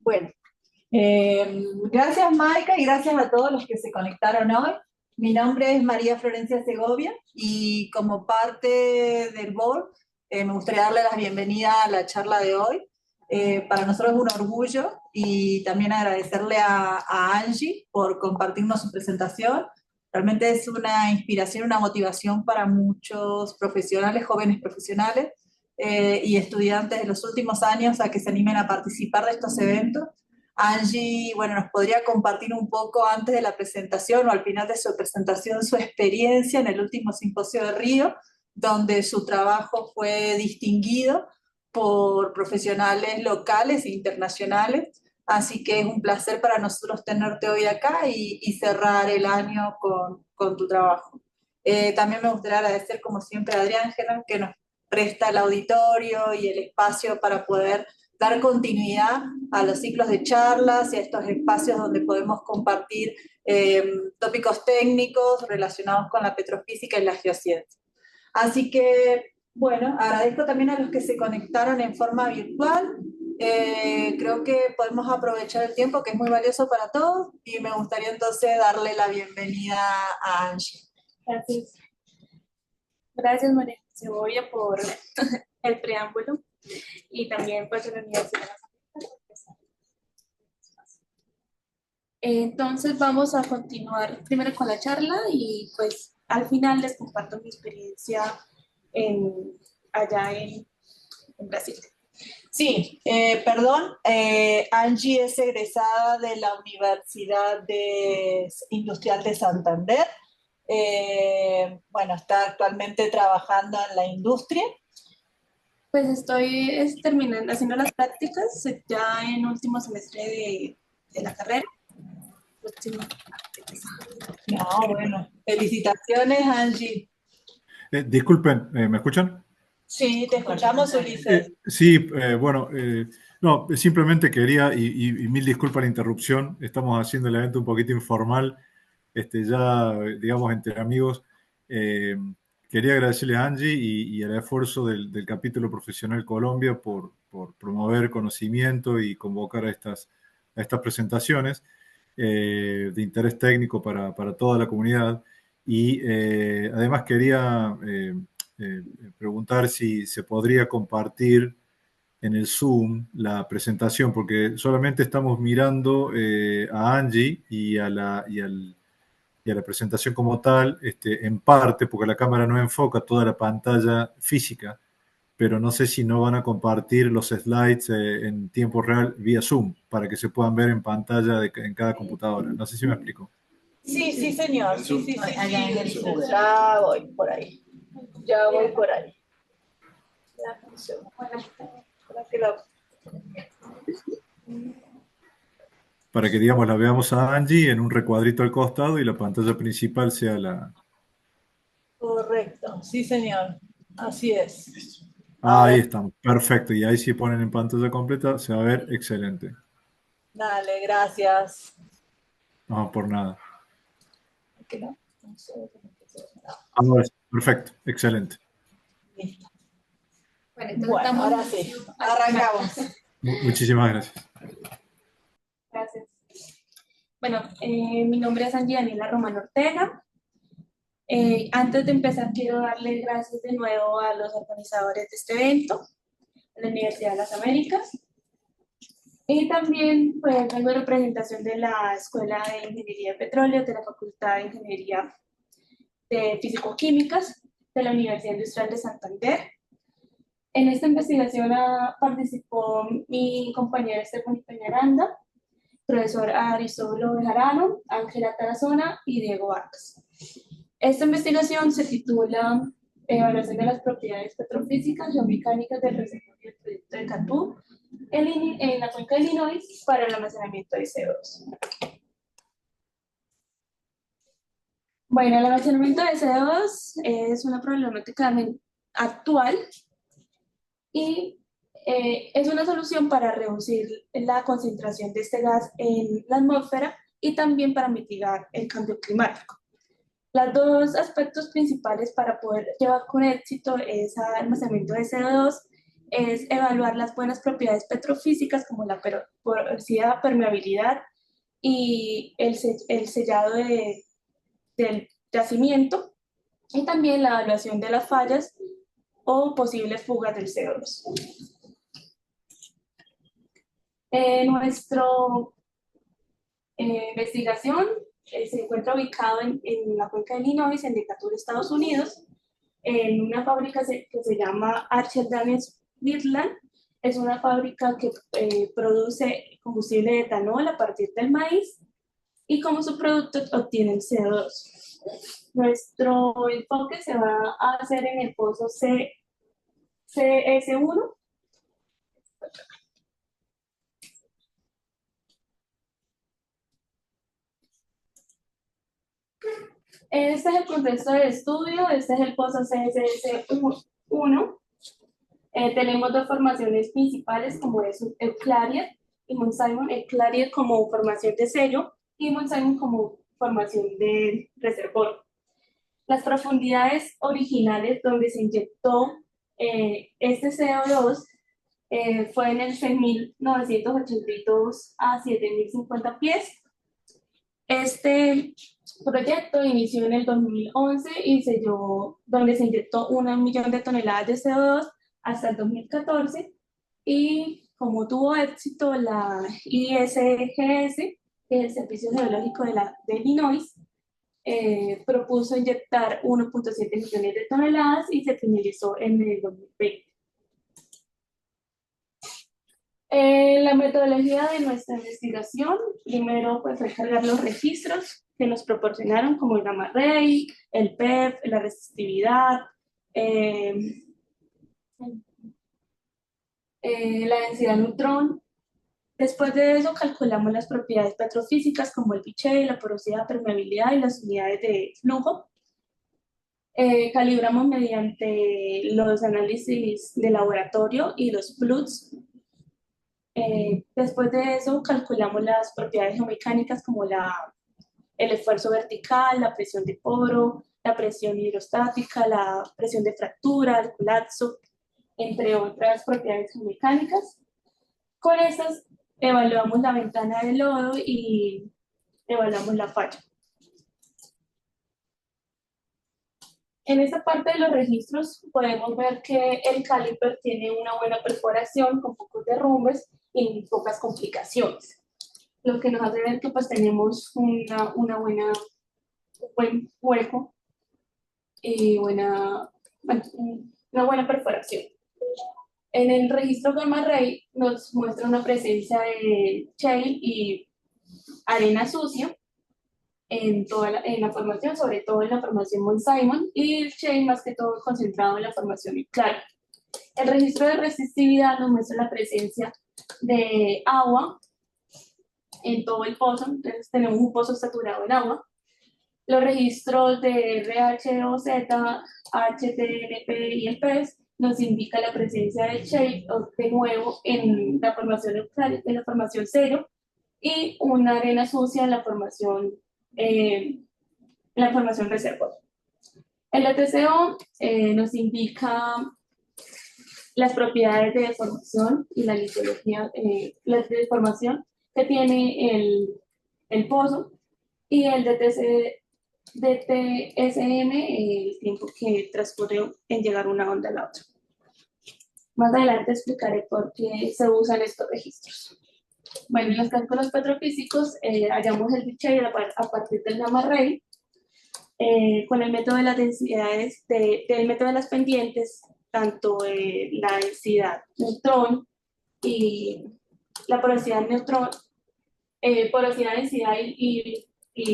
Bueno, gracias Maika y gracias a todos los que se conectaron hoy. Mi nombre es María Florencia Segovia y como parte del board me gustaría darle la bienvenida a la charla de hoy. Para nosotros es un orgullo y también agradecerle a Angie por compartirnos su presentación. Realmente es una inspiración, una motivación para muchos profesionales, jóvenes profesionales y estudiantes de los últimos años a que se animen a participar de estos eventos. Angie, bueno, nos podría compartir un poco antes de la presentación o al final de su presentación su experiencia en el último simposio de Río, donde su trabajo fue distinguido por profesionales locales e internacionales. Así que es un placer para nosotros tenerte hoy acá y cerrar el año con tu trabajo. También me gustaría agradecer, como siempre, a Adrián Gerard, que nos presta el auditorio y el espacio para poder dar continuidad a los ciclos de charlas y a estos espacios donde podemos compartir tópicos técnicos relacionados con la petrofísica y la geociencia. Así que, bueno, agradezco también a los que se conectaron en forma virtual. Creo que podemos aprovechar el tiempo que es muy valioso para todos y me gustaría entonces darle la bienvenida a Angie. Gracias. Gracias, María Segovia, por el preámbulo y también pues a la Universidad de las Américas. Entonces vamos a continuar primero con la charla y pues al final les comparto mi experiencia en, allá en Brasil. Sí, perdón, Angie es egresada de la Universidad Industrial de Santander. Bueno, está actualmente trabajando en la industria. Pues estoy terminando, haciendo las prácticas ya en último semestre de la carrera. No, bueno, felicitaciones, Angie. Disculpen, ¿me escuchan? Sí, te escuchamos, Ulises. Sí, bueno, no, simplemente quería, y mil disculpas la interrupción, estamos haciendo el evento un poquito informal, ya, digamos, entre amigos. Eh, Quería agradecerle a Angie y el esfuerzo del capítulo profesional Colombia por promover conocimiento y convocar a estas presentaciones de interés técnico para toda la comunidad. Y además quería eh, preguntar si se podría compartir en el Zoom la presentación, porque solamente estamos mirando a Angie y a la presentación como tal, en parte, porque la cámara no enfoca toda la pantalla física, pero no sé si no van a compartir los slides en tiempo real vía Zoom, para que se puedan ver en pantalla en cada computadora. No sé si me explico. Sí, sí, señor. Sí, sí, sí, sí. Ya voy por ahí. Ya voy por ahí. Para que, digamos, la veamos a Angie en un recuadrito al costado y la pantalla principal sea la... Correcto, sí, señor. Así es. A Ahí ver, estamos, perfecto. Y ahí si ponen en pantalla completa se va a ver excelente. dale, gracias. No, por nada. ¿Qué no? Ahora sí, perfecto, excelente. Listo. Bueno, entonces Bueno, ahora sí, arrancamos. Muchísimas gracias. Gracias. Bueno, mi nombre es Angie Daniela Román Ortega. Antes de empezar, quiero darle gracias de nuevo a los organizadores de este evento, a la Universidad de las Américas. Y también pues, vengo en representación de la Escuela de Ingeniería de Petróleo, de la Facultad de Ingeniería de Físico-Químicas, de la Universidad Industrial de Santander. En esta investigación participó mi compañera Estefany Peñaranda, profesor Aristóbulo Bejarano, Ángela Tarazona y Diego Vargas. Esta investigación se titula Evaluación de las propiedades petrofísicas y geomecánicas del reservorio del proyecto de Cantú en la cuenca de Illinois para el almacenamiento de CO2. Bueno, el almacenamiento de CO2 es una problemática actual y es una solución para reducir la concentración de este gas en la atmósfera y también para mitigar el cambio climático. Los dos aspectos principales para poder llevar con éxito ese almacenamiento de CO2 es evaluar las buenas propiedades petrofísicas como la porosidad, permeabilidad y el sellado del yacimiento, y también la evaluación de las fallas o posibles fugas del CO2. Nuestra investigación se encuentra ubicado en la cuenca de Illinois, en Decatur, Estados Unidos, en una fábrica que se llama Archer Daniels Midland. Es una fábrica que produce combustible de etanol a partir del maíz y como subproducto obtienen CO2. Nuestro enfoque se va a hacer en el pozo CS1. Este es el contexto del estudio, este es el pozo CSS1. Tenemos dos formaciones principales, como es el Clarier y Mount Simon. El Clarier como formación de sello y Mount Simon como formación de reservorio. Las profundidades originales donde se inyectó este CO2 fue en el 6.982 a 7.050 pies. Este proyecto inició en el 2011 y donde se inyectó 1.000.000 de toneladas de CO2 hasta el 2014, y como tuvo éxito la ISGS, que es el Servicio Geológico de Illinois, propuso inyectar 1.7 millones de toneladas y se finalizó en el 2020. La metodología de nuestra investigación, primero pues fue cargar los registros que nos proporcionaron, como el gamma ray, el PEF, la resistividad, la densidad neutrón. Después de eso calculamos las propiedades petrofísicas como el pH, la porosidad, permeabilidad y las unidades de flujo. Calibramos mediante los análisis de laboratorio y los PLUTs. Después de eso calculamos las propiedades geomecánicas como el esfuerzo vertical, la presión de poro, la presión hidrostática, la presión de fractura, el colapso, entre otras propiedades geomecánicas. Con estas evaluamos la ventana de lodo y evaluamos la falla. En esta parte de los registros podemos ver que el caliper tiene una buena perforación con pocos derrumbes y pocas complicaciones, lo que nos hace ver que pues tenemos un buen hueco y una buena perforación. En el registro Gamma Ray nos muestra una presencia de shale y arena sucia en la formación, sobre todo en la formación Mount Simon, y el shale más que todo concentrado en la formación Clarier. El registro de resistividad nos muestra la presencia de agua en todo el pozo, entonces tenemos un pozo saturado en agua. Los registros de RHOZ, HTLP y el PES nos indica la presencia del shale de nuevo en la formación neutral, en la formación cero, y una arena sucia en la formación reservorio. El ETCO nos indica las propiedades de deformación y la litología, la deformación que tiene el pozo, y el DTSM, el tiempo que transcurre en llegar una onda a la otra. Más adelante explicaré por qué se usan estos registros. Bueno, en los cálculos petrofísicos hallamos el pH a partir del gamma ray con el método de las densidades, del método de las pendientes, tanto la densidad neutrón y la porosidad neutrón, porosidad, densidad y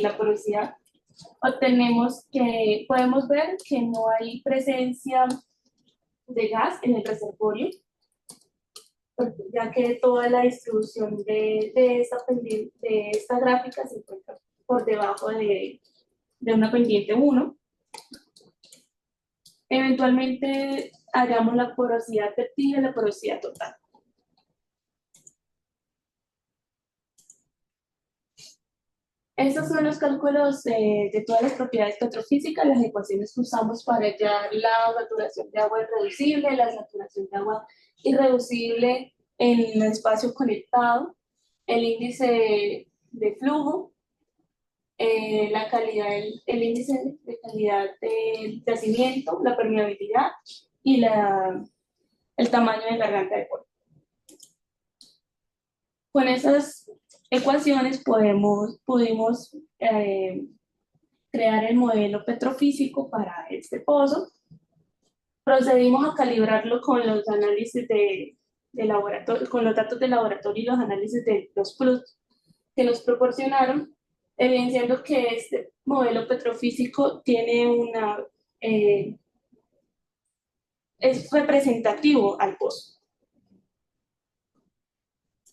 la porosidad. Podemos ver que no hay presencia de gas en el reservorio, ya que toda la distribución de esta gráfica se encuentra por debajo de una pendiente 1. Eventualmente hallamos la porosidad efectiva y la porosidad total. Estos son los cálculos de todas las propiedades petrofísicas, las ecuaciones que usamos para hallar la saturación de agua irreducible, la saturación de agua irreducible en el espacio conectado, el índice de flujo, la calidad, el índice de calidad del yacimiento, la permeabilidad y el tamaño de garganta de poro. Con esas ecuaciones pudimos crear el modelo petrofísico para este pozo. Procedimos a calibrarlo con los análisis de laboratorio, con los datos de laboratorio y los análisis de los plots que nos proporcionaron, evidenciando que este modelo petrofísico tiene es representativo al pozo.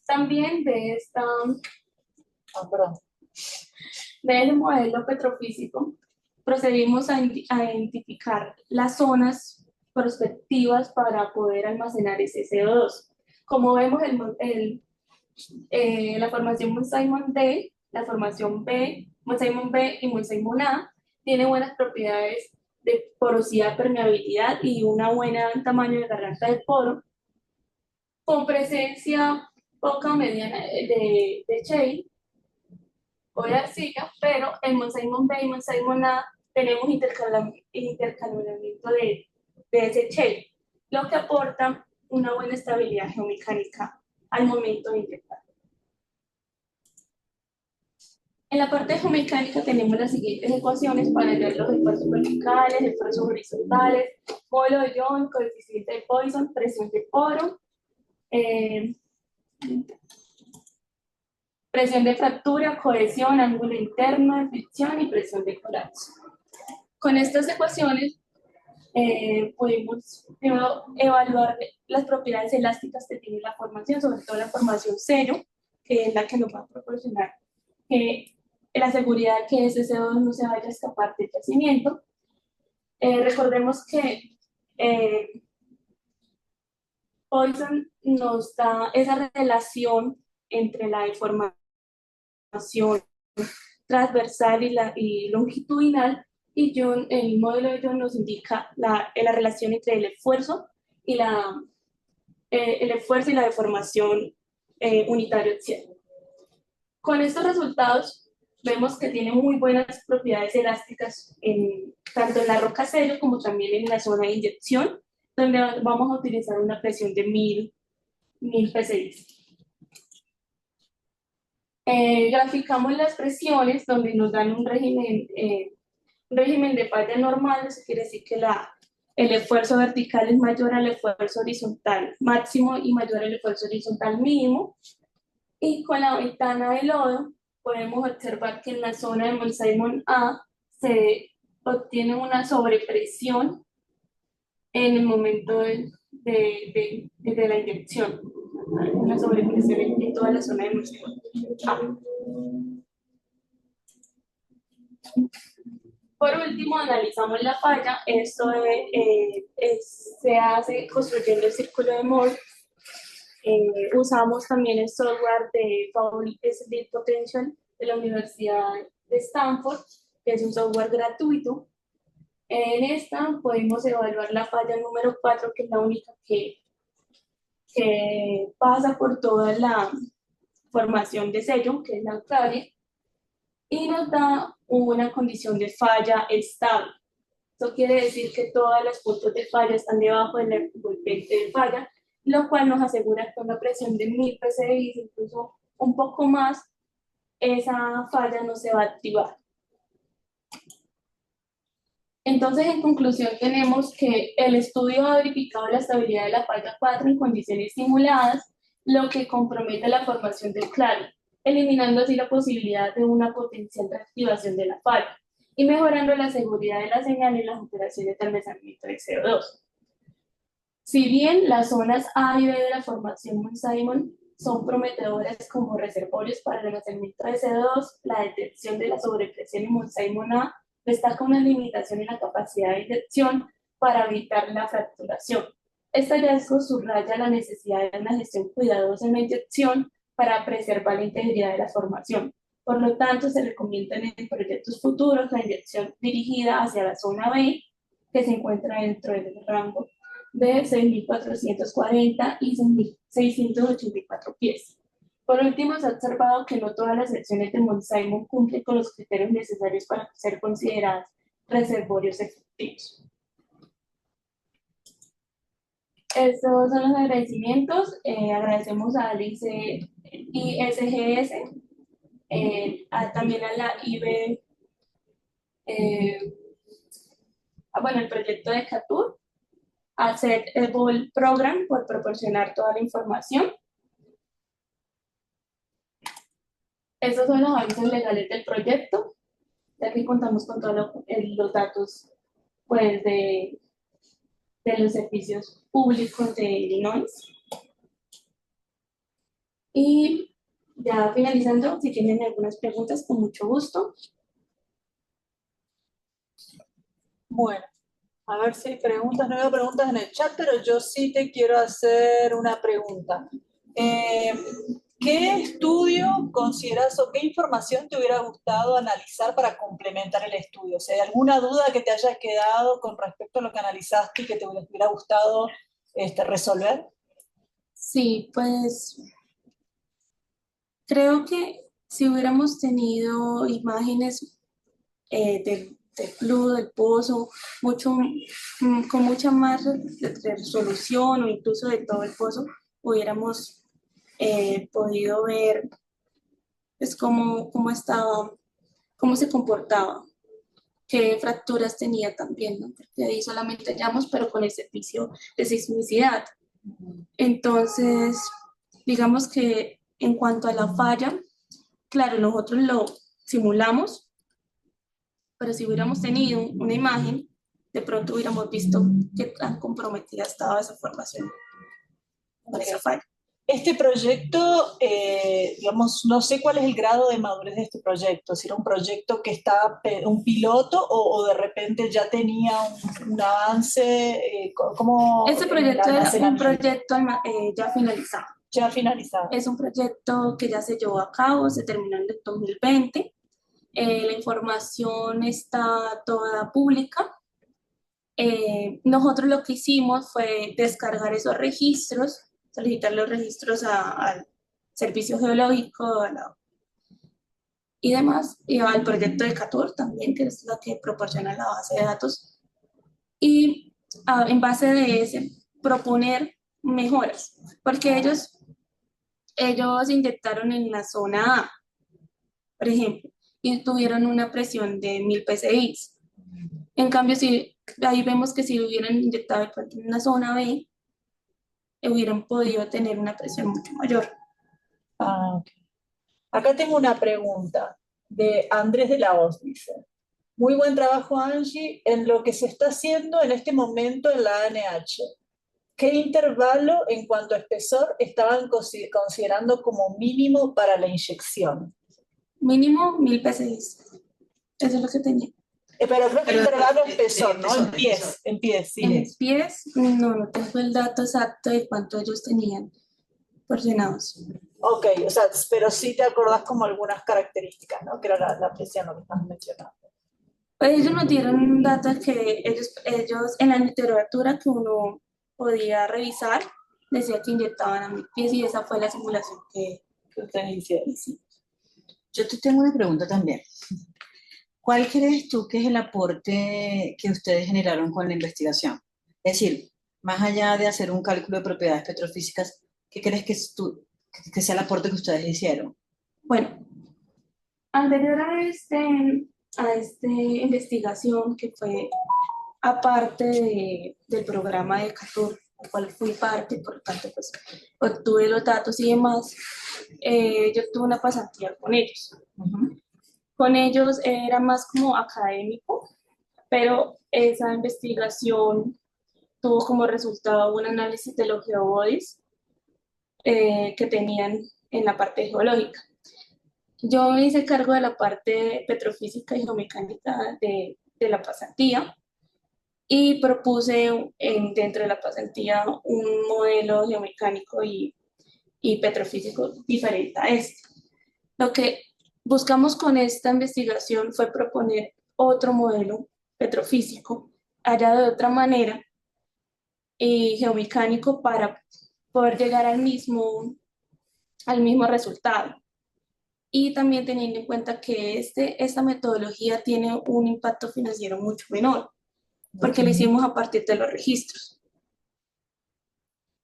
También de ese modelo petrofísico procedimos a identificar las zonas prospectivas para poder almacenar ese CO2. Como vemos, la formación Mont-Simon D, la formación B, Mont-Simon B y Mont-Simon A tiene buenas propiedades de porosidad, permeabilidad y un buen tamaño de garganta de poro, con presencia poca o mediana de shale o de arcilla, pero en Mont-Simon B y Mont-Simon A tenemos intercalamiento de ese shale, lo que aporta una buena estabilidad geomecánica al momento de inyectar. En la parte geomecánica tenemos las siguientes ecuaciones para hallar los esfuerzos verticales, esfuerzos horizontales, módulo de Young, coeficiente de Poisson, presión de poro, presión de fractura, cohesión, ángulo interno de fricción y presión de colapso. Con estas ecuaciones pudimos evaluar las propiedades elásticas que tiene la formación, sobre todo la formación sello, que es la que nos va a proporcionar la seguridad que ese CO2 no se vaya a escapar del yacimiento. Recordemos que Poisson nos da esa relación entre la deformación transversal y longitudinal, y el modelo de Young nos indica la relación entre el esfuerzo y la deformación unitario axial. Con estos resultados vemos que tiene muy buenas propiedades elásticas tanto en la roca sello como también en la zona de inyección, donde vamos a utilizar una presión de 1000 psi. Graficamos las presiones donde nos dan un régimen de falla normal. Eso quiere decir que el esfuerzo vertical es mayor al esfuerzo horizontal máximo y mayor al esfuerzo horizontal mínimo. Y con la ventana de lodo podemos observar que en la zona de Mont-Simon A se obtiene una sobrepresión en el momento de la inyección, una sobrepresión en toda la zona de Mont-Simon A. Por último, analizamos la falla. Esto se hace construyendo el círculo de Moore. Usamos también el software de Lead Potential de la Universidad de Stanford, que es un software gratuito. En esta podemos evaluar la falla número 4, que es la única que pasa por toda la formación de sello, que es la Australia, y nos da una condición de falla estable. Eso quiere decir que todas las puntos de falla están debajo del envolvente de falla, lo cual nos asegura que con una presión de 1000 psi, incluso un poco más, esa falla no se va a activar. Entonces, en conclusión, tenemos que el estudio ha verificado la estabilidad de la falla 4 en condiciones simuladas, lo que compromete la formación del claro, eliminando así la posibilidad de una potencial reactivación de la falla y mejorando la seguridad de la señal y las operaciones de almacenamiento de CO2. Si bien las zonas A y B de la formación Mont-Simon son prometedoras como reservorios para el almacenamiento de CO2, la detección de la sobrepresión en Mont-Simon A destaca una limitación en la capacidad de inyección para evitar la fracturación. Este hallazgo subraya la necesidad de una gestión cuidadosa en la inyección para preservar la integridad de la formación, Por lo tanto, se recomienda en proyectos futuros la inyección dirigida hacia la zona B, que se encuentra dentro del rango de 6.440 y 6.684 pies. Por último, se ha observado que no todas las secciones de Mount Simon cumplen con los criterios necesarios para ser consideradas reservorios efectivos. Estos son los agradecimientos. Agradecemos al ISGS, también a la IB, bueno, el proyecto de CATUR, al CET-EVOL Program por proporcionar toda la información. Estos son los avisos legales del proyecto, ya que contamos con todos los datos pues, de los servicios públicos de Illinois. Y ya finalizando, si tienen algunas preguntas, con mucho gusto. Bueno, a ver si hay preguntas. No veo preguntas en el chat, pero yo sí te quiero hacer una pregunta. ¿Qué estudio consideras o qué información te hubiera gustado analizar para complementar el estudio? O sea, ¿hay alguna duda que te haya quedado con respecto a lo que analizaste y que te hubiera gustado resolver? Sí, pues creo que si hubiéramos tenido imágenes del flujo del pozo, con mucha más resolución o incluso de todo el pozo, hubiéramos podido ver pues, cómo estaba, cómo se comportaba, qué fracturas tenía también, ¿no? Porque ahí solamente hallamos, pero con el servicio de sismicidad. Entonces, digamos que en cuanto a la falla, claro, nosotros lo simulamos, pero si hubiéramos tenido una imagen, de pronto hubiéramos visto qué tan comprometida estaba esa formación con esa falla. Este proyecto, digamos, no sé cuál es el grado de madurez de este proyecto, si era un proyecto que estaba, un piloto o de repente ya tenía un avance, ¿cómo? Este proyecto es un proyecto ya finalizado. Ya finalizado. Es un proyecto que ya se llevó a cabo, se terminó en el 2020. La información está toda pública. Nosotros lo que hicimos fue descargar esos registros, solicitar los registros al servicio geológico y demás, y al proyecto de CATUR también, que es lo que proporciona la base de datos, y en base de ese proponer mejoras, porque ellos inyectaron en la zona A, por ejemplo, y tuvieron una presión de 1000 psi. En cambio, ahí vemos que si lo hubieran inyectado en la zona B, hubieran podido tener una presión mucho mayor. Okay. Acá tengo una pregunta de Andrés de la Hoz, dice. Muy buen trabajo, Angie, en lo que se está haciendo en este momento en la ANH. ¿Qué intervalo en cuanto a espesor estaban considerando como mínimo para la inyección? Mínimo 1000 psi. Eso es lo que tenía. Pero creo que intervalo espesor, ¿no? En pies, sí. En pies, no tengo el dato exacto de cuánto ellos tenían porcionados. Ok, o sea, pero sí te acordás como algunas características, ¿no? Que era la presión, lo que estás mencionando. Pues ellos nos dieron un dato que ellos en la literatura que uno podía revisar, decía que inyectaban a 1000 pies y esa fue la simulación que ustedes hicieron. Sí. Yo te tengo una pregunta también. ¿Cuál crees tú que es el aporte que ustedes generaron con la investigación? Es decir, más allá de hacer un cálculo de propiedades petrofísicas, ¿qué crees que sea el aporte que ustedes hicieron? Bueno, anterior a esta investigación que fue aparte del programa de CATUR, al cual fui parte, por lo tanto, pues obtuve los datos y demás, yo tuve una pasantía con ellos. Con ellos era más como académico, pero esa investigación tuvo como resultado un análisis de los geobodies que tenían en la parte geológica. Yo me hice cargo de la parte petrofísica y geomecánica de la pasantía y propuse dentro de la pasantía un modelo geomecánico y petrofísico diferente a este. Lo que buscamos con esta investigación fue proponer otro modelo petrofísico, hallado de otra manera, y geomecánico para poder llegar al mismo resultado. Y también teniendo en cuenta que esta metodología tiene un impacto financiero mucho menor, porque lo hicimos a partir de los registros.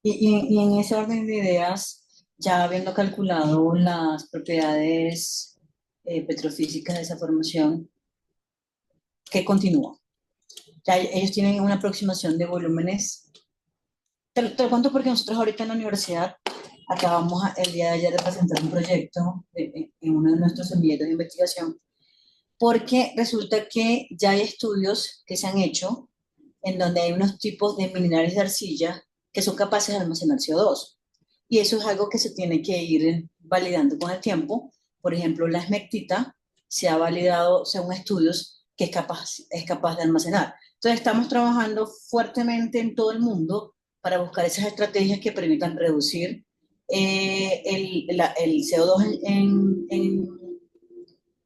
Y en ese orden de ideas, ya habiendo calculado las propiedades petrofísicas de esa formación, ¿qué continúa? Ya ellos tienen una aproximación de volúmenes. Te lo cuento porque nosotros ahorita en la universidad acabamos el día de ayer de presentar un proyecto en uno de nuestros semilleros de investigación, porque resulta que ya hay estudios que se han hecho en donde hay unos tipos de minerales de arcilla que son capaces de almacenar CO2. Y eso es algo que se tiene que ir validando con el tiempo. Por ejemplo, la esmectita se ha validado según estudios que es capaz de almacenar. Entonces, estamos trabajando fuertemente en todo el mundo para buscar esas estrategias que permitan reducir el CO2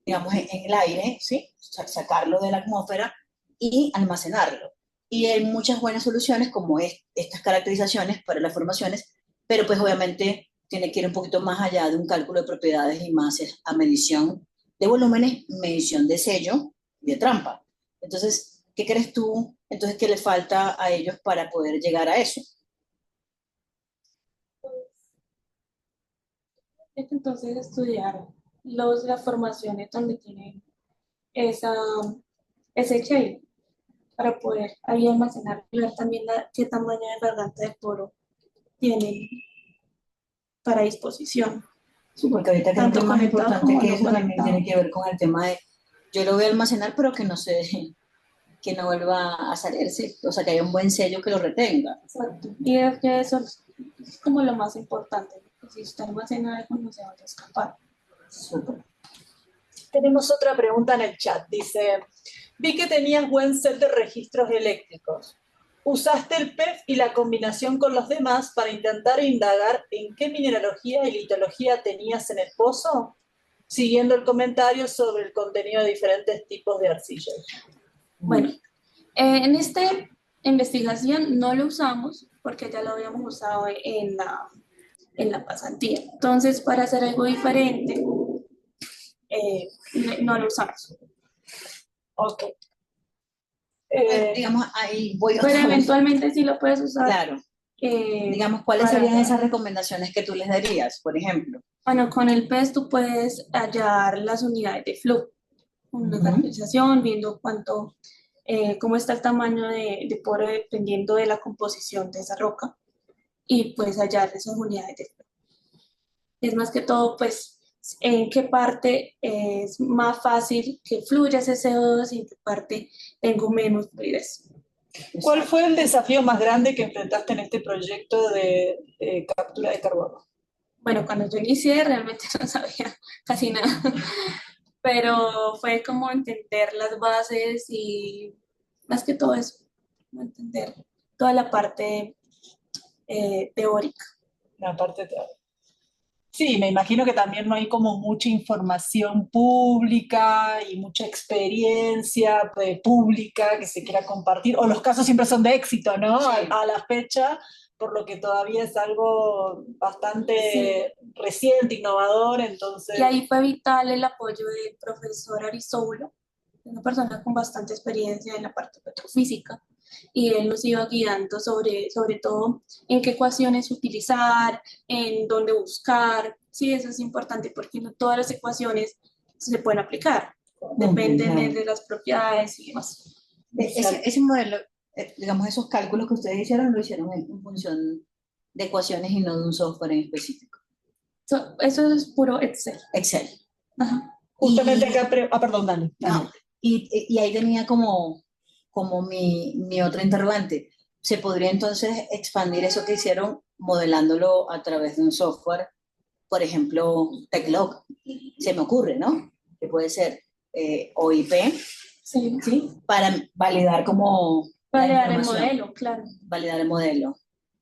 digamos, en el aire, ¿sí? Sacarlo de la atmósfera y almacenarlo. Y hay muchas buenas soluciones como estas caracterizaciones para las formaciones, pero pues obviamente tiene que ir un poquito más allá de un cálculo de propiedades y más a medición de volúmenes, medición de sello y de trampa. Entonces, ¿qué crees tú? Entonces, ¿qué le falta a ellos para poder llegar a eso? Es que entonces estudiar las formaciones donde tienen esa, ese shale para poder ahí almacenar y ver también qué tamaño de garganta de poro tienen para disposición, Sí, porque ahorita creo que tanto es más conectado importante como que no eso también conectado. tiene que ver con el tema de, yo lo voy a almacenar, pero que no se, que no vuelva a salirse, o sea, que haya un buen sello que lo retenga. Exacto. Y es que eso es como lo más importante, que si usted almacena algo no se vaya a escapar. Súper. Tenemos otra pregunta en el chat. Dice, vi que tenías buen set de registros eléctricos. ¿Usaste el PEF y la combinación con los demás para intentar indagar en qué mineralogía y litología tenías en el pozo? Siguiendo el comentario sobre el contenido de diferentes tipos de arcillas. Bueno, en esta investigación no lo usamos porque ya lo habíamos usado en la pasantía. Entonces, para hacer algo diferente, no lo usamos. Ok. Digamos, ahí voy Pero otra vez. eventualmente sí lo puedes usar. Claro. Digamos, ¿cuáles serían esas recomendaciones que tú les darías, por ejemplo? Bueno, con el PES tú puedes hallar las unidades de flujo, una caracterización, viendo cómo está el tamaño de poro dependiendo de la composición de esa roca y puedes hallar esas unidades de flujo. Es más que todo, pues, en qué parte es más fácil que fluya ese CO2 y en qué parte tengo menos fluidez. ¿Cuál fue el desafío más grande que enfrentaste en este proyecto de captura de carbono? Bueno, cuando yo inicié realmente no sabía casi nada, pero fue como entender las bases y más que todo eso, entender toda la parte teórica. La parte teórica. Sí, me imagino que también no hay como mucha información pública y mucha experiencia pública que se quiera compartir, o los casos siempre son de éxito, ¿no? Sí. A la fecha, por lo que todavía es algo bastante reciente, innovador, entonces... Y ahí fue vital el apoyo del profesor Arisoulo, una persona con bastante experiencia en la parte petrofísica, y él nos iba guiando sobre todo en qué ecuaciones utilizar, en dónde buscar. Sí, eso es importante porque no todas las ecuaciones se pueden aplicar, dependen de las propiedades y demás. Ese modelo, digamos, esos cálculos que ustedes hicieron, lo hicieron en función de ecuaciones y no de un software en específico. Eso es puro Excel. Excel. Ajá. Justamente acá, perdón, Dani. No, y ahí tenía como mi otra interrogante. ¿Se podría entonces expandir eso que hicieron modelándolo a través de un software? Por ejemplo, TechLog. Se me ocurre, ¿no? Que puede ser OIP, Sí. ¿sí? Para validar como... Validar el modelo, claro. Validar el modelo.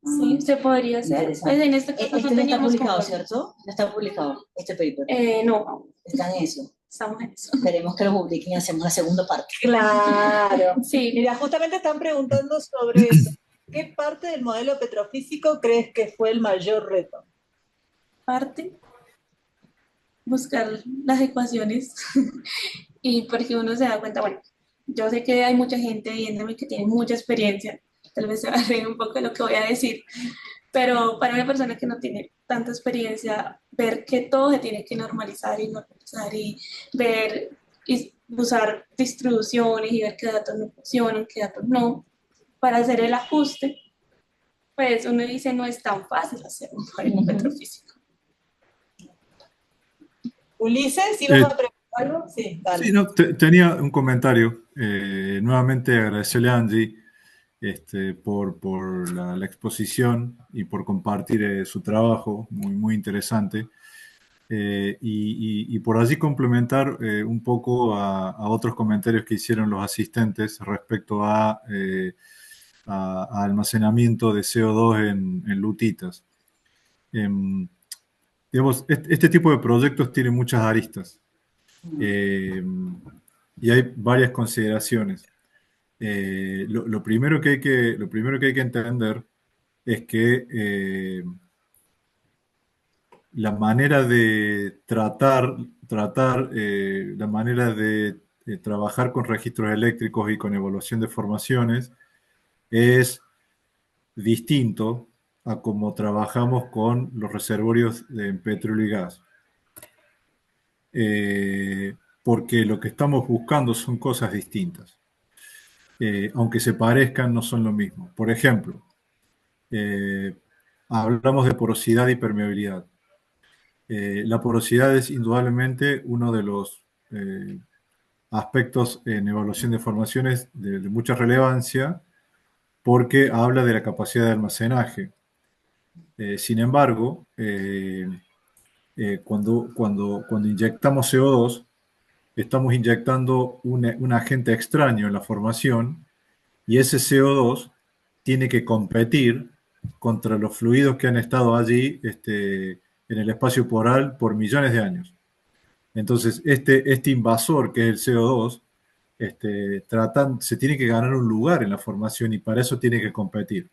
Sí, se podría hacer. Interesante. Pues en este caso Este no no está teníamos publicado, como... ¿cierto? No está publicado, este paper. No, Está en eso. estamos en eso. Esperemos que lo publiquen y hacemos la segunda parte. Claro. Sí, Mira, justamente están preguntando sobre eso. ¿Qué parte del modelo petrofísico crees que fue el mayor reto? parte, buscar las ecuaciones y porque uno se da cuenta, bueno, yo sé que hay mucha gente viéndome que tiene mucha experiencia, tal vez se va a reír un poco de lo que voy a decir, pero para una persona que no tiene tanta experiencia, ver que todo se tiene que normalizar y ver y usar distribuciones y ver qué datos no funcionan, qué datos no, para hacer el ajuste, pues uno dice no es tan fácil hacer un modelo petrofísico. Ulises, ¿ibas a preguntar algo? Sí, dale. Sí, no, tenía un comentario. Nuevamente agradecerle a Angie por la exposición y por compartir su trabajo, muy, muy interesante. Y por allí complementar un poco a otros comentarios que hicieron los asistentes respecto a almacenamiento de CO2 en lutitas. Digamos, este tipo de proyectos tiene muchas aristas y hay varias consideraciones. Lo primero que hay que entender es que la manera de la manera de trabajar con registros eléctricos y con evaluación de formaciones es distinto a cómo trabajamos con los reservorios de petróleo y gas. Porque lo que estamos buscando son cosas distintas. Aunque se parezcan, no son lo mismo. Por ejemplo, hablamos de porosidad y permeabilidad. La porosidad es indudablemente uno de los aspectos en evaluación de formaciones de mucha relevancia porque habla de la capacidad de almacenaje. Sin embargo, cuando inyectamos CO2, estamos inyectando un agente extraño en la formación y ese CO2 tiene que competir contra los fluidos que han estado allí en el espacio poral por millones de años. Entonces, este invasor que es el CO2, se tiene que ganar un lugar en la formación y para eso tiene que competir.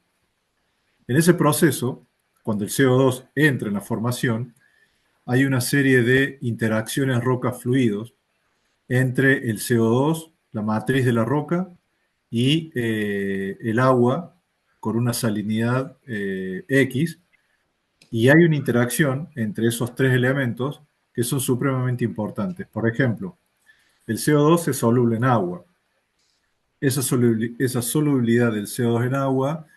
En ese proceso, cuando el CO2 entra en la formación, hay una serie de interacciones roca-fluidos entre el CO2, la matriz de la roca, y el agua con una salinidad X, y hay una interacción entre esos tres elementos que son supremamente importantes. Por ejemplo, el CO2 es soluble en agua. Esa solubilidad del CO2 en agua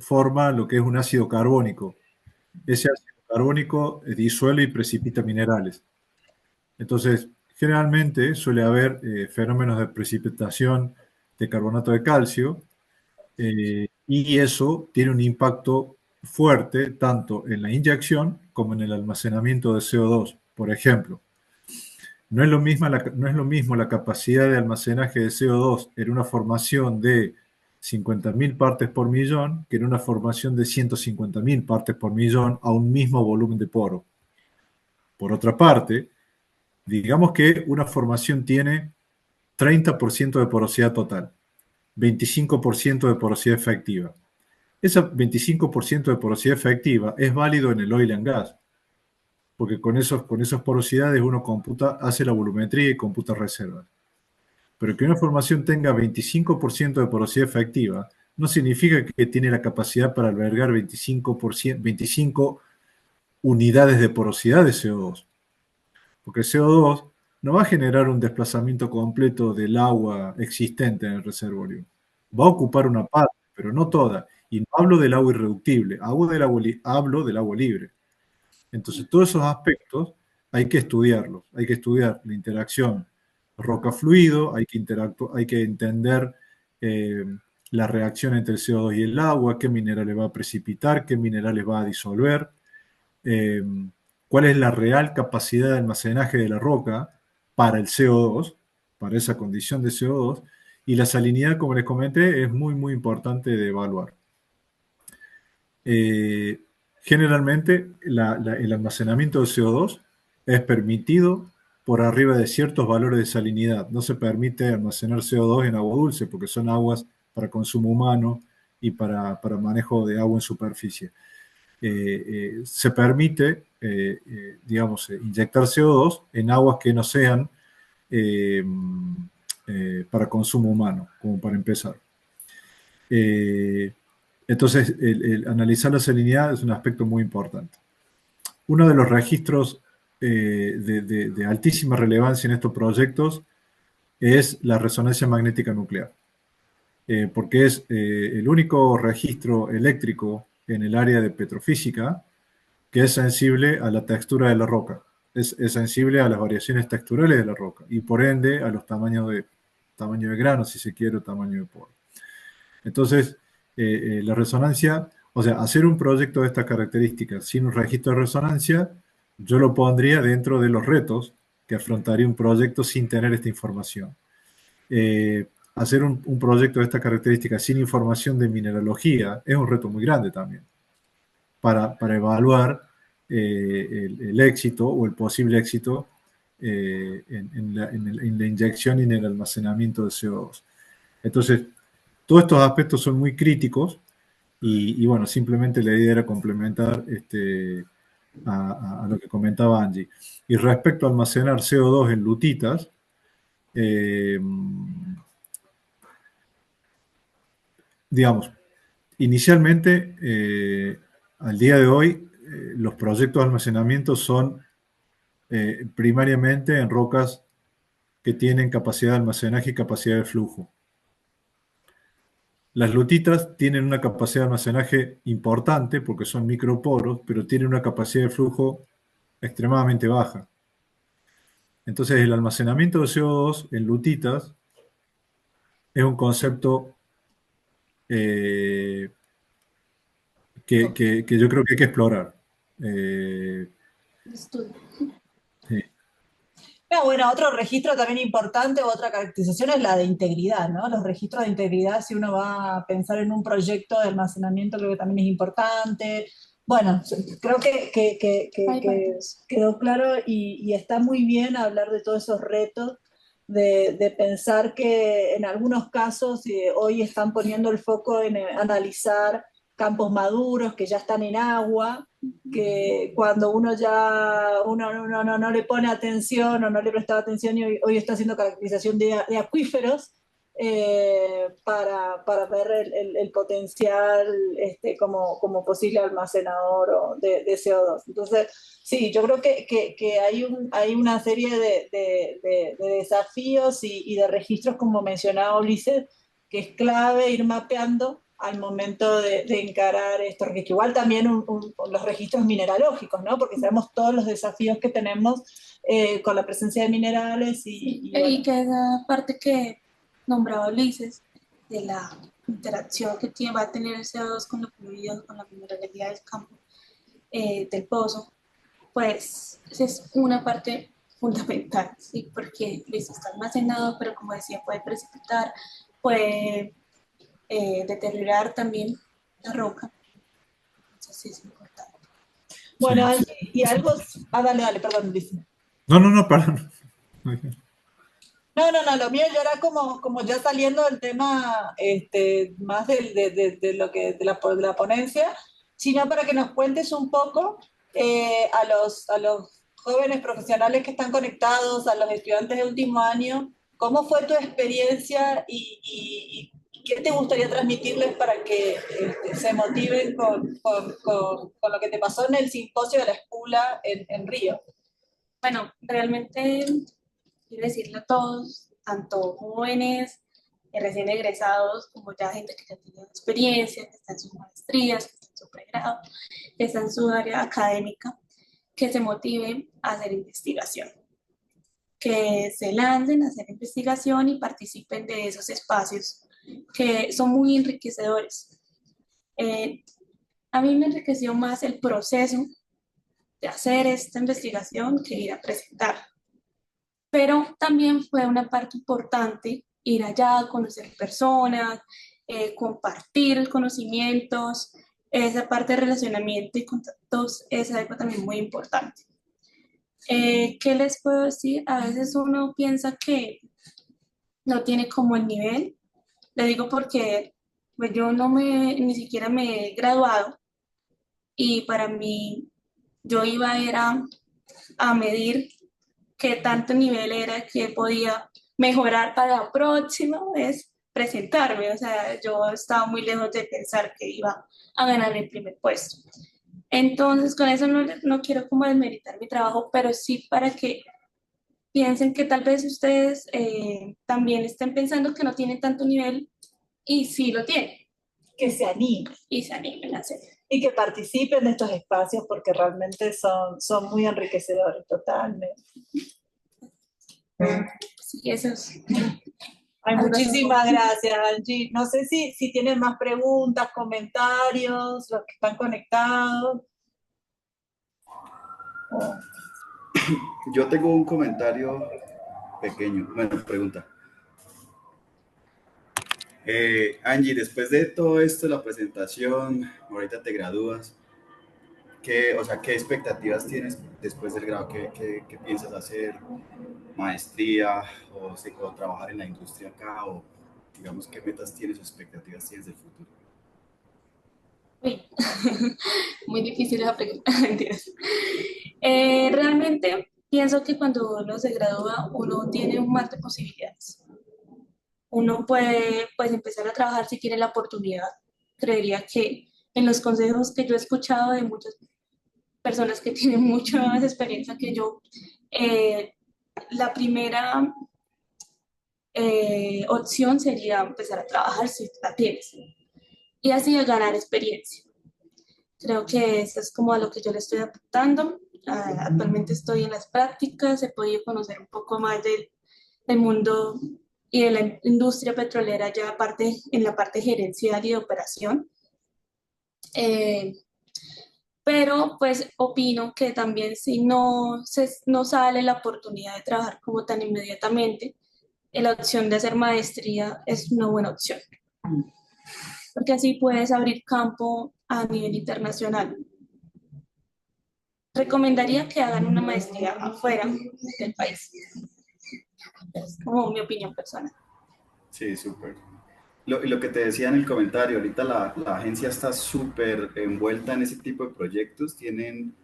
forma lo que es un ácido carbónico. Ese ácido carbónico disuelve y precipita minerales. Entonces, generalmente suele haber fenómenos de precipitación de carbonato de calcio y eso tiene un impacto fuerte tanto en la inyección como en el almacenamiento de CO2. Por ejemplo, no es lo mismo la capacidad de almacenaje de CO2 en una formación de 50.000 partes por millón que en una formación de 150.000 partes por millón a un mismo volumen de poro. Por otra parte, digamos que una formación tiene 30% de porosidad total, 25% de porosidad efectiva. Ese 25% de porosidad efectiva es válido en el oil and gas, porque con esas porosidades uno hace la volumetría y computa reservas. Pero que una formación tenga 25% de porosidad efectiva no significa que tiene la capacidad para albergar 25 unidades de porosidad de CO2. Porque el CO2 no va a generar un desplazamiento completo del agua existente en el reservorio. Va a ocupar una parte, pero no toda. Y no hablo del agua irreductible, hablo del agua libre. Entonces, todos esos aspectos hay que estudiarlos. Hay que estudiar la interacción roca-fluido, hay que entender eh, la reacción entre el CO2 y el agua, qué minerales va a precipitar, qué minerales va a disolver, eh, cuál es la real capacidad de almacenaje de la roca para el CO2, para esa condición de CO2, y la salinidad, como les comenté, es muy, muy importante de evaluar. eh, generalmente el almacenamiento de CO2 es permitido por arriba de ciertos valores de salinidad. No se permite almacenar CO2 en agua dulce porque son aguas para consumo humano y para manejo de agua en superficie. Se permite, digamos, inyectar CO2 en aguas que no sean eh, para consumo humano, como para empezar. Entonces, el analizar la salinidad es un aspecto muy importante. Uno de los registros de altísima relevancia en estos proyectos es la resonancia magnética nuclear, porque es el único registro eléctrico en el área de petrofísica que es sensible a la textura de la roca, es sensible a las variaciones texturales de la roca y por ende a los tamaño de grano, si se quiere, o tamaño de poro. Entonces, la resonancia, o sea, hacer un proyecto de estas características sin un registro de resonancia, yo lo pondría dentro de los retos que afrontaría un proyecto sin tener esta información. Hacer un proyecto de estas características sin información de mineralogía es un reto muy grande también para evaluar el éxito o el posible éxito en la inyección y en el almacenamiento de CO2. Entonces, todos estos aspectos son muy críticos y bueno, simplemente la idea era complementar a lo que comentaba Angie. Y respecto a almacenar CO2 en lutitas, digamos, inicialmente, al día de hoy, los proyectos de almacenamiento son primariamente en rocas que tienen capacidad de almacenaje y capacidad de flujo. Las lutitas tienen una capacidad de almacenaje importante porque son microporos, pero tienen una capacidad de flujo extremadamente baja. Entonces, el almacenamiento de CO2 en lutitas es un concepto eh, que yo creo que hay que explorar. Estudio. Sí. No, bueno, otro registro también importante, otra caracterización es la de integridad, ¿no? Los registros de integridad, si uno va a pensar en un proyecto de almacenamiento, creo que también es importante. Bueno, creo que quedó claro y está muy bien hablar de todos esos retos, de pensar que en algunos casos hoy están poniendo el foco en analizar campos maduros que ya están en agua, que cuando uno no le pone atención o no le prestaba atención y hoy está haciendo caracterización de acuíferos para ver el potencial como posible almacenador de CO2. Entonces, sí, yo creo que hay una serie de desafíos y de registros, como mencionaba Ulises, que es clave ir mapeando al momento de encarar esto, porque igual también los registros mineralógicos, ¿no? Porque sabemos todos los desafíos que tenemos con la presencia de minerales bueno. Y que esa parte que nombraba Ulises, de la interacción que va a tener el CO2 con los fluidos, con la mineralidad del campo, del pozo, pues esa es una parte fundamental, ¿sí? Porque listo, está almacenado, pero como decía, puede precipitar, puede deteriorar también la roca. Entonces sí es importante. Bueno, Sí. y algo... dale, perdón, dice. No, perdón. No, lo mío ya era como ya saliendo del tema más de lo que de la ponencia, sino para que nos cuentes un poco a los jóvenes profesionales que están conectados, a los estudiantes de último año, cómo fue tu experiencia y qué te gustaría transmitirles para que se motiven con lo que te pasó en el simposio de la Espula en Río. Bueno, realmente quiero decirle a todos, tanto jóvenes, recién egresados, como ya gente que ya tiene experiencia, que está en sus maestrías, que está en su pregrado, que está en su área académica, que se motiven a hacer investigación, que se lancen a hacer investigación y participen de esos espacios que son muy enriquecedores. A mí me enriqueció más el proceso de hacer esta investigación que ir a presentar. Pero también fue una parte importante ir allá, conocer personas, compartir conocimientos, esa parte de relacionamiento y contactos es algo también muy importante. ¿Qué les puedo decir? A veces uno piensa que no tiene como el nivel. Le digo porque pues yo ni siquiera me he graduado y para mí yo era a medir qué tanto nivel era que podía mejorar para la próxima vez presentarme. O sea, yo estaba muy lejos de pensar que iba a ganar el primer puesto. Entonces, con eso no quiero como desmeritar mi trabajo, pero sí para que piensen que tal vez ustedes también estén pensando que no tienen tanto nivel y sí lo tienen Que se animen y se animen a hacerlo. y que participen de estos espacios porque realmente son muy enriquecedores, totalmente. Sí, eso es. Ay, muchísimas gracias, Angie. No sé si tienen más preguntas, comentarios, los que están conectados. Yo tengo un comentario pequeño, bueno, pregunta. Angie, después de todo esto, la presentación, ahorita te gradúas, ¿qué expectativas tienes después del grado? ¿Qué piensas hacer? ¿Maestría o trabajar en la industria acá? O digamos, ¿qué metas tienes o expectativas tienes del futuro? Uy, muy difícil esa pregunta, mentiras. Realmente pienso que cuando uno se gradúa, uno tiene un mar de posibilidades. Uno puede pues, empezar a trabajar si tiene la oportunidad. Creería que en los consejos que yo he escuchado de muchas personas que tienen mucha más experiencia que yo, la primera opción sería empezar a trabajar si la tienes y así a ganar experiencia. Creo que eso es como a lo que yo le estoy apuntando. Actualmente estoy en las prácticas, he podido conocer un poco más del mundo y de la industria petrolera ya en la parte gerencial y de operación. Pero pues opino que también si no sale la oportunidad de trabajar como tan inmediatamente, la opción de hacer maestría es una buena opción, porque así puedes abrir campo a nivel internacional. Recomendaría que hagan una maestría afuera del país. Es como mi opinión personal. Sí, súper. Lo que te decía en el comentario, ahorita la agencia está súper envuelta en ese tipo de proyectos. Tienen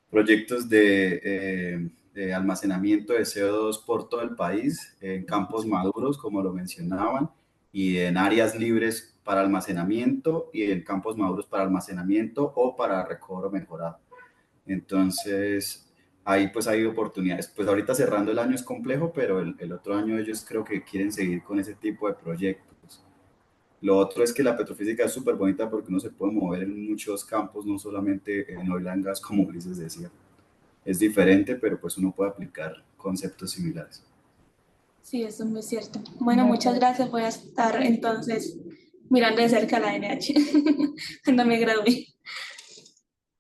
proyectos de almacenamiento de CO2 por todo el país, en campos maduros, como lo mencionaban, y en áreas libres para almacenamiento y en campos maduros para almacenamiento o para recobro mejorado. Entonces, ahí pues hay oportunidades. Pues ahorita cerrando el año es complejo, pero el otro año ellos creo que quieren seguir con ese tipo de proyectos. Lo otro es que la petrofísica es súper bonita porque uno se puede mover en muchos campos, no solamente en oil and gas, como Ulises decía. Es diferente, pero pues uno puede aplicar conceptos similares. Sí, eso es muy cierto. Bueno, muchas gracias. Voy a estar entonces mirando de cerca la NH cuando me gradué.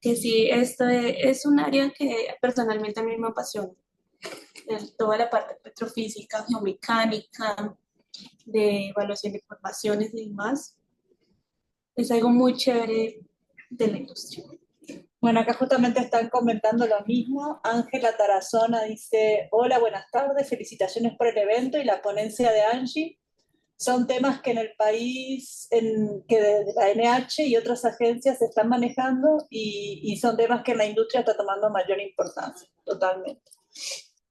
Que sí, esto es un área que personalmente a mí me apasiona. Toda la parte petrofísica, geomecánica, de evaluación de informaciones y demás. Es algo muy chévere de la industria. Bueno, acá justamente están comentando lo mismo. Ángela Tarazona dice, hola, buenas tardes, felicitaciones por el evento y la ponencia de Angie. Son temas que en el país, que de la NH y otras agencias se están manejando y son temas que en la industria está tomando mayor importancia, totalmente.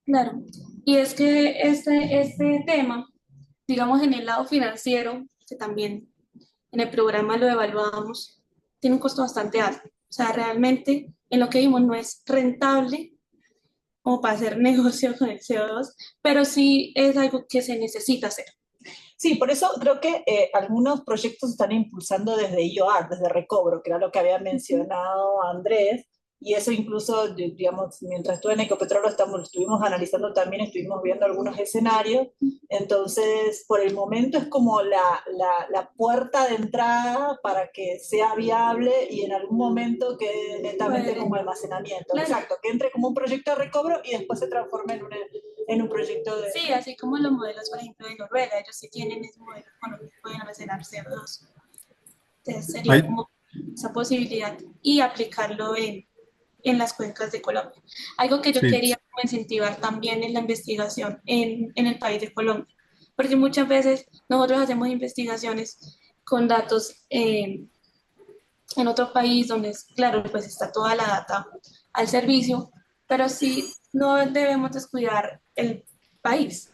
Claro, y es que este tema, digamos en el lado financiero, que también en el programa lo evaluamos, tiene un costo bastante alto. O sea, realmente en lo que vimos no es rentable como para hacer negocio con el CO2, pero sí es algo que se necesita hacer. Sí, por eso creo que algunos proyectos están impulsando desde IOAR, desde Recobro, que era lo que había mencionado Andrés, y eso incluso, digamos, mientras estuve en Ecopetrol lo estuvimos analizando también, estuvimos viendo algunos escenarios, entonces por el momento es como la puerta de entrada para que sea viable y en algún momento quede netamente como almacenamiento, Claro. exacto, que entre como un proyecto de recobro y después se transforme en un proyecto de... Sí, así como los modelos, por ejemplo, de Noruega, ellos sí tienen ese modelo con el que pueden almacenar CO2. Entonces sería como esa posibilidad y aplicarlo en las cuencas de Colombia. Algo que yo Sí, quería como incentivar también es la investigación en el país de Colombia, porque muchas veces nosotros hacemos investigaciones con datos en otro país donde, claro, pues está toda la data al servicio, pero sí no debemos descuidar el país.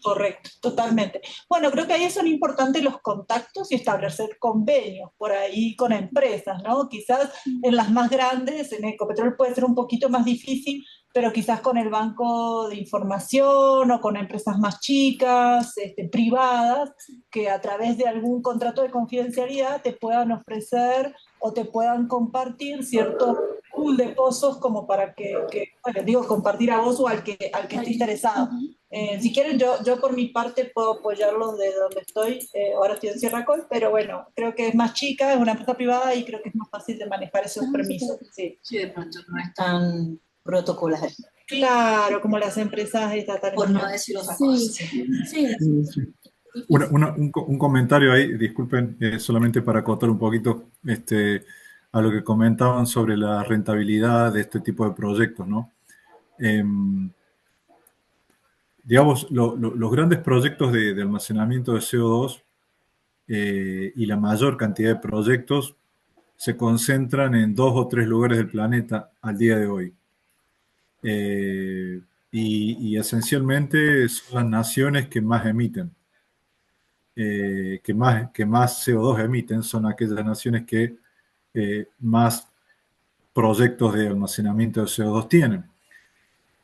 Correcto, totalmente. Bueno, creo que ahí son importantes los contactos y establecer convenios por ahí con empresas, ¿no? Quizás en las más grandes, en Ecopetrol puede ser un poquito más difícil, pero quizás con el banco de información o con empresas más chicas, privadas, que a través de algún contrato de confidencialidad te puedan ofrecer o te puedan compartir cierto pool de pozos como para bueno, digo, compartir a vos o al que esté interesado. Ujú. Si quieren, yo por mi parte puedo apoyarlos de donde estoy. Ahora estoy en Sierra Col, pero bueno, creo que es más chica, es una empresa privada y creo que es más fácil de manejar esos permisos. Sí. Sí, de pronto no es tan protocolar, Claro, como las empresas estatales. por no decir otra Sí, cosa. sí, sí. Un comentario ahí, disculpen, solamente para acotar un poquito a lo que comentaban sobre la rentabilidad de este tipo de proyectos, ¿no? Digamos, los grandes proyectos de almacenamiento de CO2 y la mayor cantidad de proyectos se concentran en 2 o 3 lugares del planeta al día de hoy. Y esencialmente son las naciones que más emiten, que más CO2 emiten, son aquellas naciones que más proyectos de almacenamiento de CO2 tienen.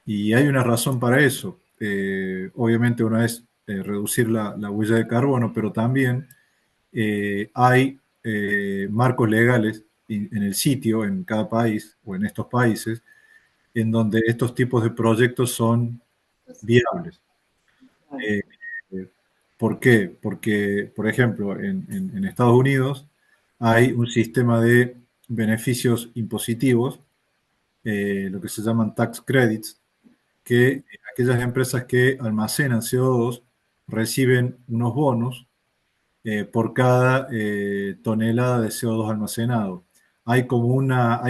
Y hay una razón para eso. Obviamente una es reducir la huella de carbono, pero también hay marcos legales en el sitio, en cada país o en estos países, en donde estos tipos de proyectos son viables. Eh, eh, ¿Por qué? Porque, por ejemplo, en Estados Unidos hay un sistema de beneficios impositivos, lo que se llaman tax credits, que aquellas empresas que almacenan CO2 reciben unos bonos por cada tonelada de CO2 almacenado. Hay como una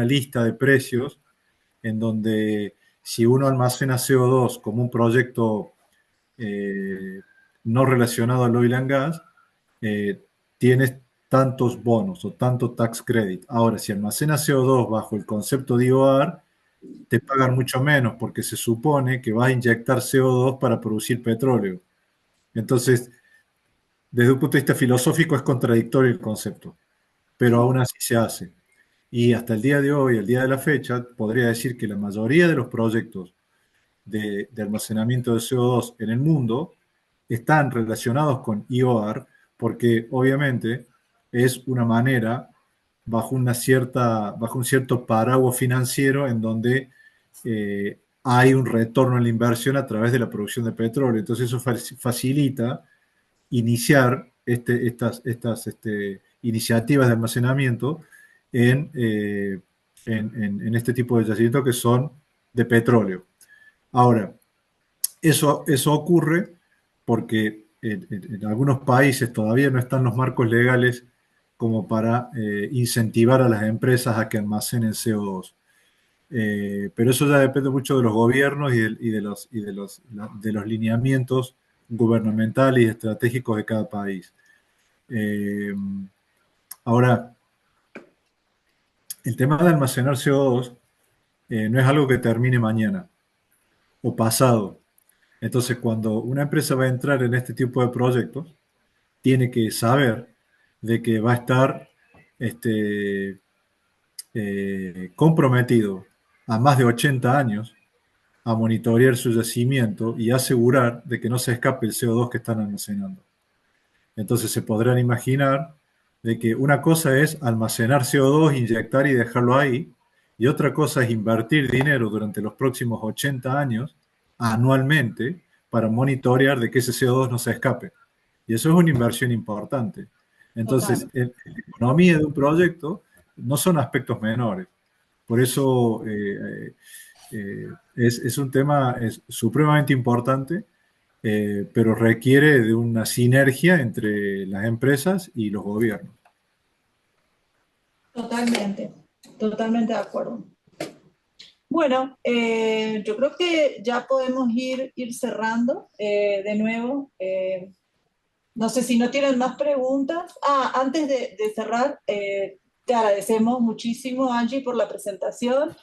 lista de precios en donde si uno almacena CO2 como un proyecto eh, no relacionado al oil and gas, eh, tienes tantos bonos o tanto tax credit. Ahora, si almacenas CO2 bajo el concepto de IOR, te pagan mucho menos porque se supone que vas a inyectar CO2 para producir petróleo. Entonces, desde un punto de vista filosófico es contradictorio el concepto, pero aún así se hace. Y hasta el día de hoy, el día de la fecha, podría decir que la mayoría de los proyectos de almacenamiento de CO2 en el mundo están relacionados con IOR, porque obviamente es una manera, bajo un cierto paraguas financiero, en donde hay un retorno en la inversión a través de la producción de petróleo. Entonces eso facilita iniciar estas iniciativas de almacenamiento en este tipo de yacimientos que son de petróleo. Ahora, eso ocurre porque en algunos países todavía no están los marcos legales como para incentivar a las empresas a que almacenen CO2. Pero eso ya depende mucho de los gobiernos y de los lineamientos gubernamentales y estratégicos de cada país. Ahora, el tema de almacenar CO2 no es algo que termine mañana o pasado. Entonces, cuando una empresa va a entrar en este tipo de proyectos, tiene que saber de que va a estar comprometido a más de 80 años a monitorear su yacimiento y asegurar de que no se escape el CO2 que están almacenando. Entonces se podrán imaginar de que una cosa es almacenar CO2, inyectar y dejarlo ahí, y otra cosa es invertir dinero durante los próximos 80 años anualmente para monitorear de que ese CO2 no se escape. Y eso es una inversión importante. Entonces, la economía de un proyecto no son aspectos menores. Por eso es un tema supremamente importante, pero requiere de una sinergia entre las empresas y los gobiernos. Totalmente, totalmente de acuerdo. Bueno, yo creo que ya podemos ir cerrando de nuevo. No sé si no tienen más preguntas. Antes de cerrar, te agradecemos muchísimo, Angie, por la presentación.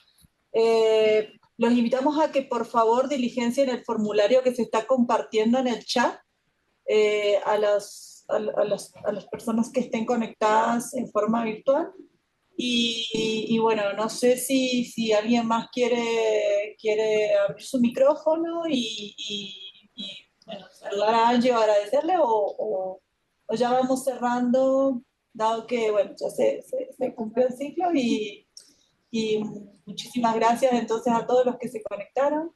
Los invitamos a que por favor diligencien el formulario que se está compartiendo en el chat a las personas que estén conectadas en forma virtual. Y bueno, no sé si alguien más quiere abrir su micrófono bueno, saludar a Angie o agradecerle o ya vamos cerrando, dado que bueno, ya se cumplió el ciclo y muchísimas gracias entonces a todos los que se conectaron.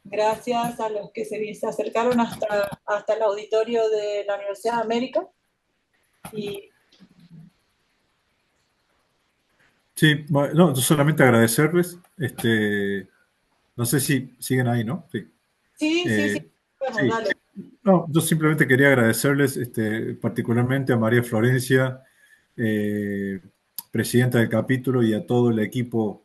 Gracias a los que se acercaron hasta el auditorio de la Universidad de América. Y Sí, bueno, no, solamente agradecerles. No sé si siguen ahí, ¿no? Sí. sí. Bueno, Sí. dale. No, yo simplemente quería agradecerles particularmente a María Florencia, eh, presidenta del capítulo, y a todo el equipo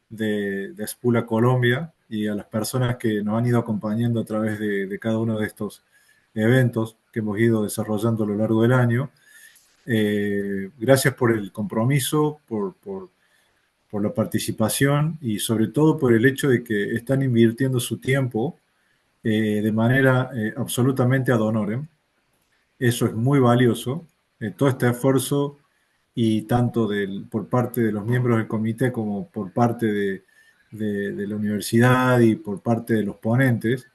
de Spula Colombia y a las personas que nos han ido acompañando a través de cada uno de estos eventos que hemos ido desarrollando a lo largo del año. Gracias por el compromiso, por la participación y sobre todo por el hecho de que están invirtiendo su tiempo de manera absolutamente ad honorem. Eso es muy valioso. Todo este esfuerzo y tanto por parte de los miembros del comité como por parte de la universidad y por parte de los ponentes,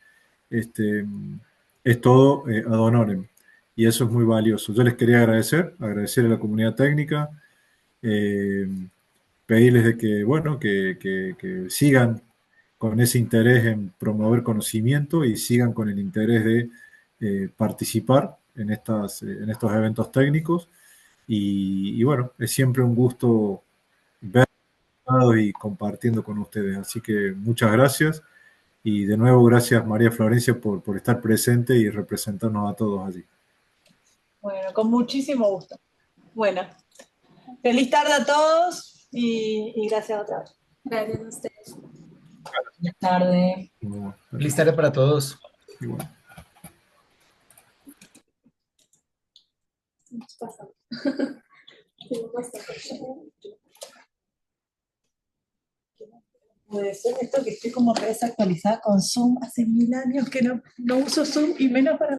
es todo ad honorem. Y eso es muy valioso. Yo les quería agradecer a la comunidad técnica, eh, pedirles de que, bueno, que sigan con ese interés en promover conocimiento y sigan con el interés de participar en estos eventos técnicos. Y bueno, es siempre un gusto verlos y compartiendo con ustedes. Así que muchas gracias. Y de nuevo, gracias María Florencia por estar presente y representarnos a todos allí. Bueno, con muchísimo gusto. Bueno, feliz tarde a todos y gracias otra vez. Gracias a ustedes. Buenas tardes. Bueno, Feliz tarde para todos. igual. Puede ser esto que estoy como desactualizada con Zoom. Hace 1000 años que no uso Zoom y menos para